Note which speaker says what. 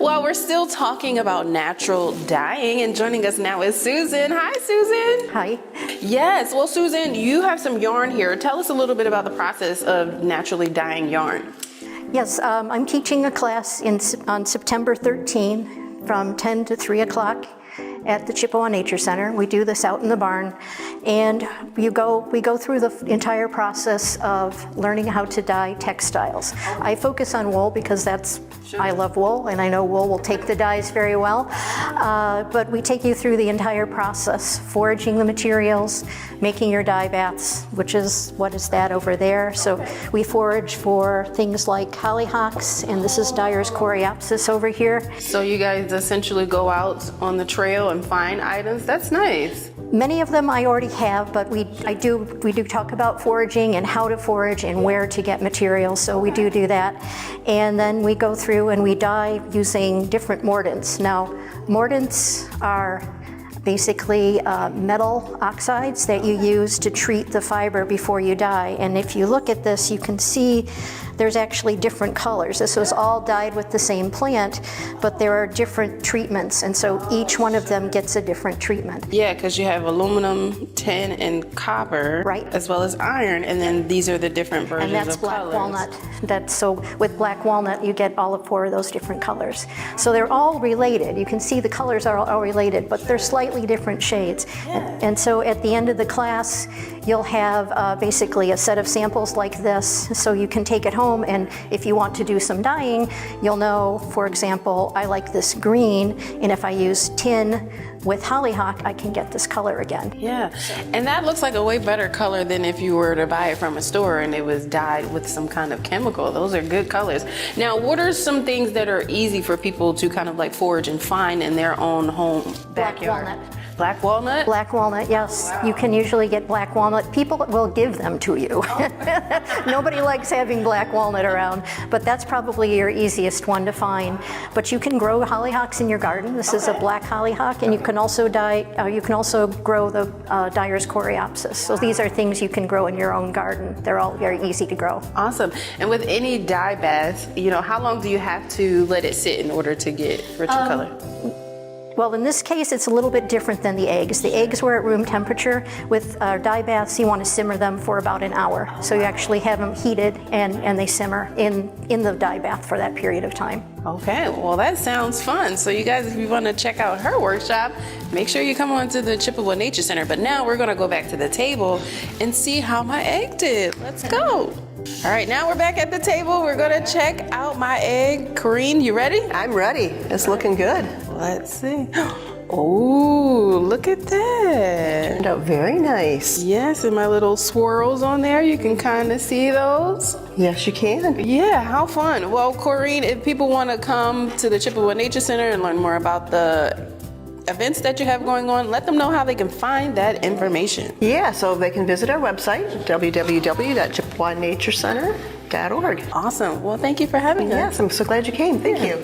Speaker 1: Well, we're still talking about natural dyeing, and joining us now is Susan. Hi, Susan.
Speaker 2: Hi.
Speaker 1: Yes, well, Susan, you have some yarn here. Tell us a little bit about the process of naturally dyeing yarn.
Speaker 2: Yes, I'm teaching a class on September 13 from 10 to 3 o'clock at the Chippewa Nature Center. We do this out in the barn, and we go through the entire process of learning how to dye textiles. I focus on wool because I love wool, and I know wool will take the dyes very well. But we take you through the entire process, foraging the materials, making your dye baths, which is, what is that over there? So we forage for things like hollyhocks, and this is Dyer's coreopsis over here.
Speaker 1: So you guys essentially go out on the trail and find items. That's nice.
Speaker 2: Many of them I already have, but we do talk about foraging and how to forage and where to get materials, so we do that. And then we go through and we dye using different mordants. Now, mordants are basically metal oxides that you use to treat the fiber before you dye. And if you look at this, you can see there's actually different colors. This was all dyed with the same plant, but there are different treatments, and so each one of them gets a different treatment.
Speaker 1: Yeah, because you have aluminum, tin, and copper,
Speaker 2: right,
Speaker 1: as well as iron, and then these are the different versions
Speaker 2: and that's
Speaker 1: of
Speaker 2: black
Speaker 1: colors.
Speaker 2: walnut. So with black walnut, you get all 4 of those different colors. So they're all related. You can see the colors are all related, but they're slightly different shades.
Speaker 1: Yeah.
Speaker 2: And so at the end of the class, you'll have basically a set of samples like this, so you can take it home, and if you want to do some dyeing, you'll know, for example, I like this green, and if I use tin with hollyhock, I can get this color again.
Speaker 1: Yeah, and that looks like a way better color than if you were to buy it from a store and it was dyed with some kind of chemical. Those are good colors. Now, what are some things that are easy for people to kind of like forage and find in their own home backyard?
Speaker 2: Black walnut.
Speaker 1: Black walnut?
Speaker 2: Black walnut, yes.
Speaker 1: Wow.
Speaker 2: You can usually get black walnut. People will give them to you. Nobody likes having black walnut around, but that's probably your easiest one to find. But you can grow hollyhocks in your garden. This is a black hollyhock, and you can also grow the Dyer's coreopsis. So these are things you can grow in your own garden. They're all very easy to grow.
Speaker 1: Awesome. And with any dye bath, how long do you have to let it sit in order to get richer color?
Speaker 2: Well, in this case, it's a little bit different than the eggs. The eggs were at room temperature. With dye baths, you want to simmer them for about an hour. So you actually have them heated, and they simmer in the dye bath for that period of time.
Speaker 1: Okay, well, that sounds fun. So you guys, if you want to check out her workshop, make sure you come on to the Chippewa Nature Center. But now we're going to go back to the table and see how my egg did. Let's go. All right, now we're back at the table. We're gonna check out my egg. Corrine, you ready?
Speaker 3: I'm ready. It's looking good.
Speaker 1: Let's see. Oh, look at that.
Speaker 3: Turned out very nice.
Speaker 1: Yes, and my little swirls on there, you can kind of see those.
Speaker 3: Yes, you can.
Speaker 1: Yeah, how fun. Well, Corrine, if people want to come to the Chippewa Nature Center and learn more about the events that you have going on, let them know how they can find that information.
Speaker 3: Yeah, so they can visit our website, www.chippewanaturecenter.org.
Speaker 1: Awesome. Well, thank you for having us.
Speaker 3: Yes, I'm so glad you came. Thank you.